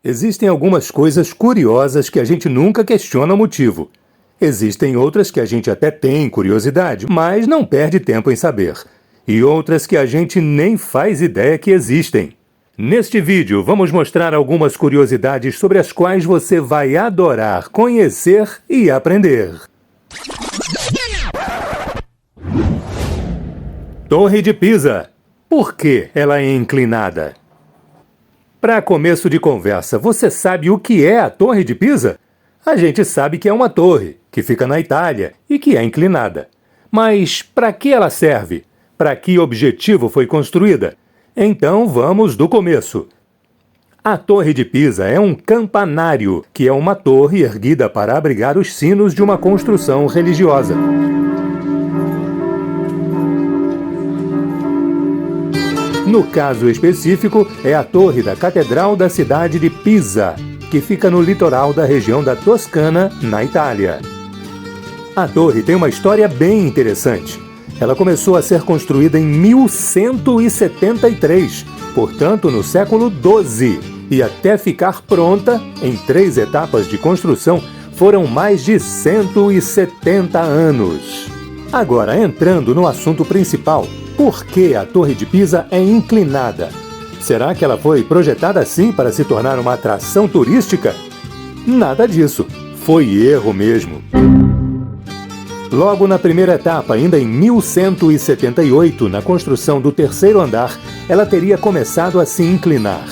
Existem algumas coisas curiosas que a gente nunca questiona o motivo. Existem outras que a gente até tem curiosidade, mas não perde tempo em saber. E outras que a gente nem faz ideia que existem. Neste vídeo, vamos mostrar algumas curiosidades sobre as quais você vai adorar conhecer e aprender. Torre de Pisa. Por que ela é inclinada? Para começo de conversa, você sabe o que é a Torre de Pisa? A gente sabe que é uma torre, que fica na Itália e que é inclinada. Mas para que ela serve? Para que objetivo foi construída? Então vamos do começo. A Torre de Pisa é um campanário, que é uma torre erguida para abrigar os sinos de uma construção religiosa. No caso específico, é a torre da Catedral da cidade de Pisa, que fica no litoral da região da Toscana, na Itália. A torre tem uma história bem interessante. Ela começou a ser construída em 1173, portanto no século XII, e até ficar pronta, em 3 etapas de construção, foram mais de 170 anos. Agora, entrando no assunto principal, por que a Torre de Pisa é inclinada? Será que ela foi projetada assim para se tornar uma atração turística? Nada disso. Foi erro mesmo. Logo na primeira etapa, ainda em 1178, na construção do 3º andar, ela teria começado a se inclinar.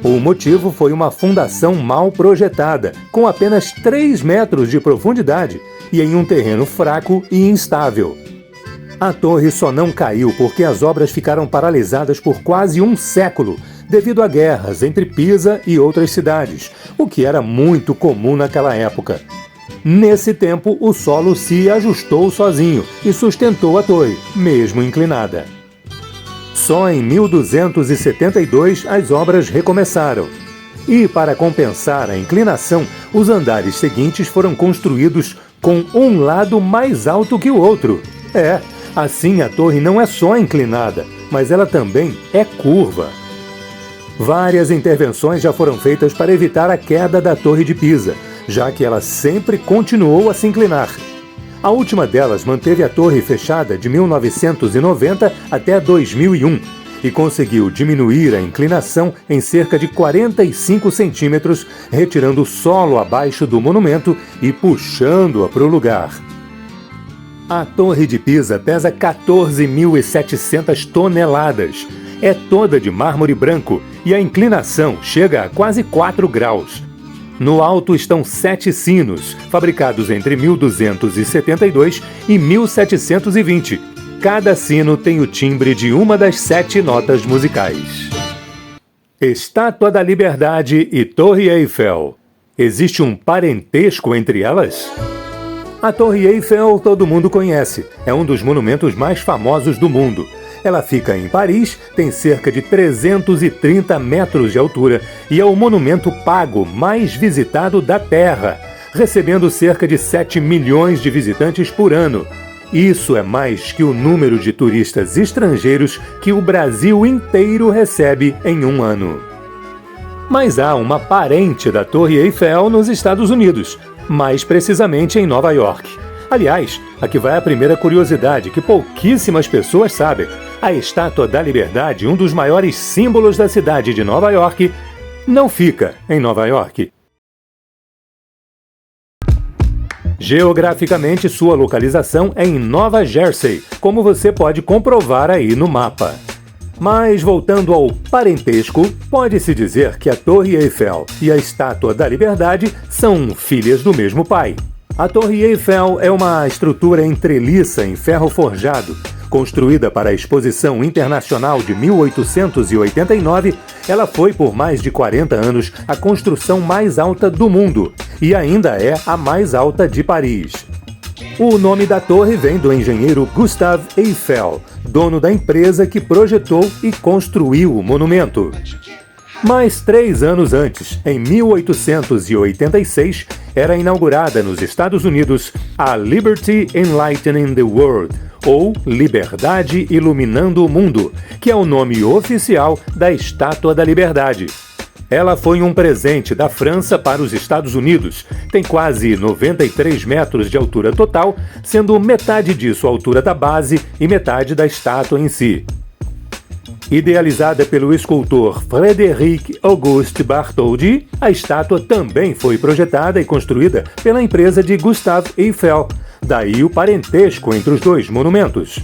O motivo foi uma fundação mal projetada, com apenas 3 metros de profundidade e em um terreno fraco e instável. A torre só não caiu porque as obras ficaram paralisadas por quase um século, devido a guerras entre Pisa e outras cidades, o que era muito comum naquela época. Nesse tempo, o solo se ajustou sozinho e sustentou a torre, mesmo inclinada. Só em 1272 as obras recomeçaram. E, para compensar a inclinação, os andares seguintes foram construídos com um lado mais alto que o outro. Assim a torre não é só inclinada, mas ela também é curva. Várias intervenções já foram feitas para evitar a queda da Torre de Pisa, já que ela sempre continuou a se inclinar. A última delas manteve a torre fechada de 1990 até 2001 e conseguiu diminuir a inclinação em cerca de 45 centímetros, retirando o solo abaixo do monumento e puxando-a para o lugar. A Torre de Pisa pesa 14.700 toneladas. É toda de mármore branco e a inclinação chega a quase 4 graus. No alto estão 7 sinos, fabricados entre 1272 e 1720. Cada sino tem o timbre de uma das 7 notas musicais. Estátua da Liberdade e Torre Eiffel. Existe um parentesco entre elas? A Torre Eiffel todo mundo conhece, é um dos monumentos mais famosos do mundo. Ela fica em Paris, tem cerca de 330 metros de altura e é o monumento pago mais visitado da Terra, recebendo cerca de 7 milhões de visitantes por ano. Isso é mais que o número de turistas estrangeiros que o Brasil inteiro recebe em um ano. Mas há uma parente da Torre Eiffel nos Estados Unidos, mais precisamente em Nova York. Aliás, aqui vai a primeira curiosidade que pouquíssimas pessoas sabem. A Estátua da Liberdade, um dos maiores símbolos da cidade de Nova York, não fica em Nova York. Geograficamente, sua localização é em Nova Jersey, como você pode comprovar aí no mapa. Mas, voltando ao parentesco, pode-se dizer que a Torre Eiffel e a Estátua da Liberdade são filhas do mesmo pai. A Torre Eiffel é uma estrutura em treliça em ferro forjado. Construída para a Exposição Internacional de 1889, ela foi por mais de 40 anos a construção mais alta do mundo e ainda é a mais alta de Paris. O nome da torre vem do engenheiro Gustave Eiffel, dono da empresa que projetou e construiu o monumento. Mas 3 anos antes, em 1886, era inaugurada nos Estados Unidos a Liberty Enlightening the World, ou Liberdade Iluminando o Mundo, que é o nome oficial da Estátua da Liberdade. Ela foi um presente da França para os Estados Unidos. Tem quase 93 metros de altura total, sendo metade disso a altura da base e metade da estátua em si. Idealizada pelo escultor Frédéric Auguste Bartholdi, a estátua também foi projetada e construída pela empresa de Gustave Eiffel, daí o parentesco entre os dois monumentos.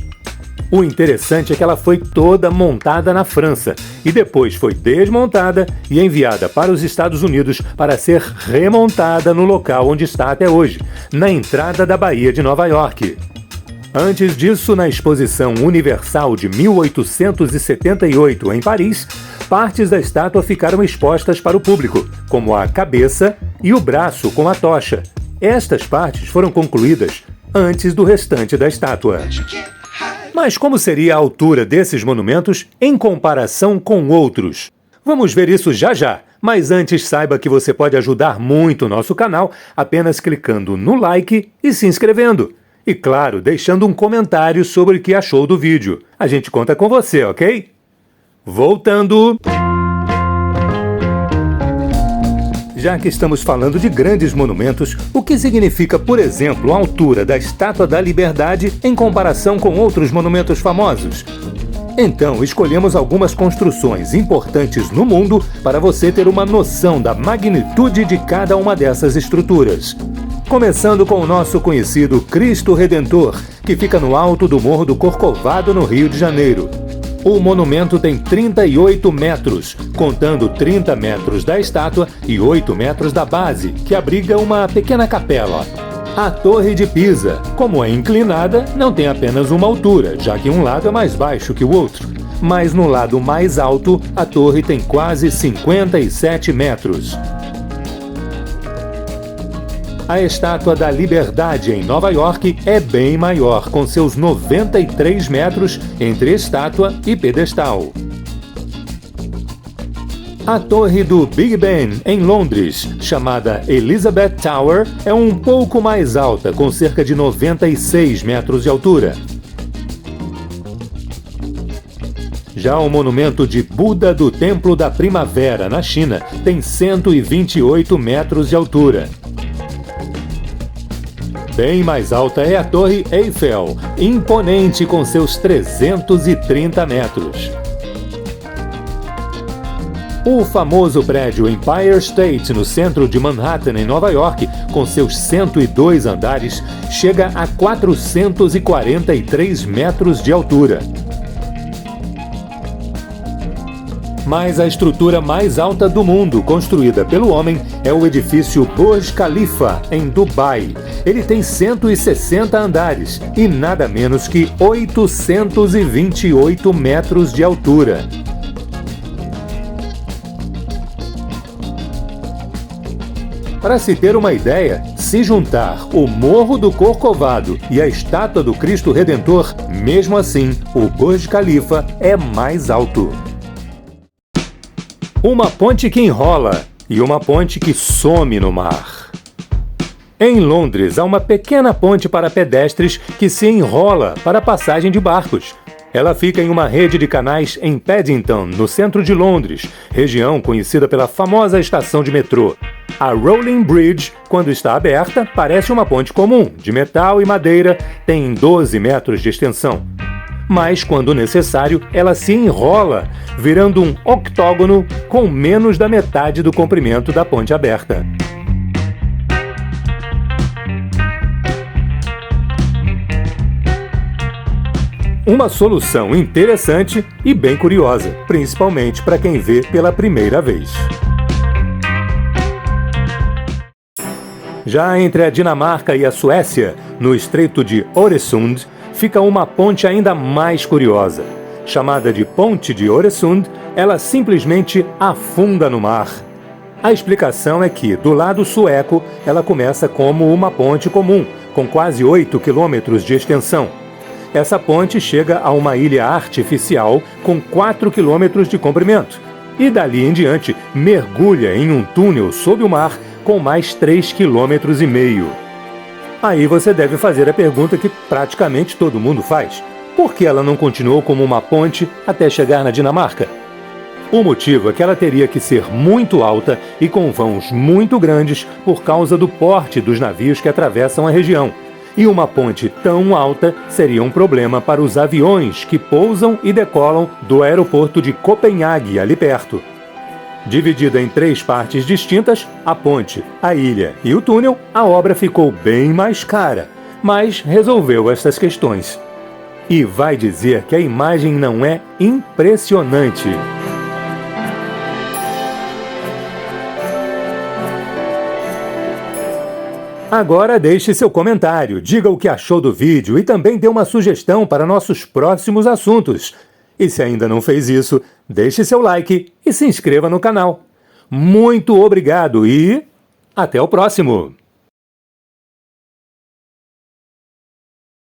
O interessante é que ela foi toda montada na França e depois foi desmontada e enviada para os Estados Unidos para ser remontada no local onde está até hoje, na entrada da Baía de Nova York. Antes disso, na Exposição Universal de 1878 em Paris, partes da estátua ficaram expostas para o público, como a cabeça e o braço com a tocha. Estas partes foram concluídas antes do restante da estátua. Mas como seria a altura desses monumentos em comparação com outros? Vamos ver isso já já, mas antes saiba que você pode ajudar muito o nosso canal apenas clicando no like e se inscrevendo. E claro, deixando um comentário sobre o que achou do vídeo. A gente conta com você, ok? Voltando! Já que estamos falando de grandes monumentos, o que significa, por exemplo, a altura da Estátua da Liberdade em comparação com outros monumentos famosos? Então, escolhemos algumas construções importantes no mundo para você ter uma noção da magnitude de cada uma dessas estruturas. Começando com o nosso conhecido Cristo Redentor, que fica no alto do Morro do Corcovado, no Rio de Janeiro. O monumento tem 38 metros, contando 30 metros da estátua e 8 metros da base, que abriga uma pequena capela. A Torre de Pisa, como é inclinada, não tem apenas uma altura, já que um lado é mais baixo que o outro. Mas no lado mais alto, a torre tem quase 57 metros. A Estátua da Liberdade em Nova York é bem maior, com seus 93 metros entre estátua e pedestal. A Torre do Big Ben, em Londres, chamada Elizabeth Tower, é um pouco mais alta, com cerca de 96 metros de altura. Já o monumento de Buda do Templo da Primavera, na China, tem 128 metros de altura. Bem mais alta é a Torre Eiffel, imponente com seus 330 metros. O famoso prédio Empire State, no centro de Manhattan, em Nova York, com seus 102 andares, chega a 443 metros de altura. Mas a estrutura mais alta do mundo, construída pelo homem, é o edifício Burj Khalifa, em Dubai. Ele tem 160 andares e nada menos que 828 metros de altura. Para se ter uma ideia, se juntar o Morro do Corcovado e a Estátua do Cristo Redentor, mesmo assim, o Burj Khalifa é mais alto. Uma ponte que enrola e uma ponte que some no mar. Em Londres, há uma pequena ponte para pedestres que se enrola para a passagem de barcos. Ela fica em uma rede de canais em Paddington, no centro de Londres, região conhecida pela famosa estação de metrô. A Rolling Bridge, quando está aberta, parece uma ponte comum, de metal e madeira, tem 12 metros de extensão. Mas, quando necessário, ela se enrola, virando um octógono com menos da metade do comprimento da ponte aberta. Uma solução interessante e bem curiosa, principalmente para quem vê pela primeira vez. Já entre a Dinamarca e a Suécia, no Estreito de Øresund, fica uma ponte ainda mais curiosa. Chamada de Ponte de Øresund, ela simplesmente afunda no mar. A explicação é que, do lado sueco, ela começa como uma ponte comum, com quase 8 quilômetros de extensão. Essa ponte chega a uma ilha artificial com 4 quilômetros de comprimento, e dali em diante mergulha em um túnel sob o mar com mais 3,5 quilômetros. Aí você deve fazer a pergunta que praticamente todo mundo faz. Por que ela não continuou como uma ponte até chegar na Dinamarca? O motivo é que ela teria que ser muito alta e com vãos muito grandes por causa do porte dos navios que atravessam a região. E uma ponte tão alta seria um problema para os aviões que pousam e decolam do aeroporto de Copenhague, ali perto. Dividida em 3 partes distintas, a ponte, a ilha e o túnel, a obra ficou bem mais cara, mas resolveu estas questões. E vai dizer que a imagem não é impressionante. Agora deixe seu comentário, diga o que achou do vídeo e também dê uma sugestão para nossos próximos assuntos. E se ainda não fez isso, deixe seu like e se inscreva no canal. Muito obrigado e até o próximo!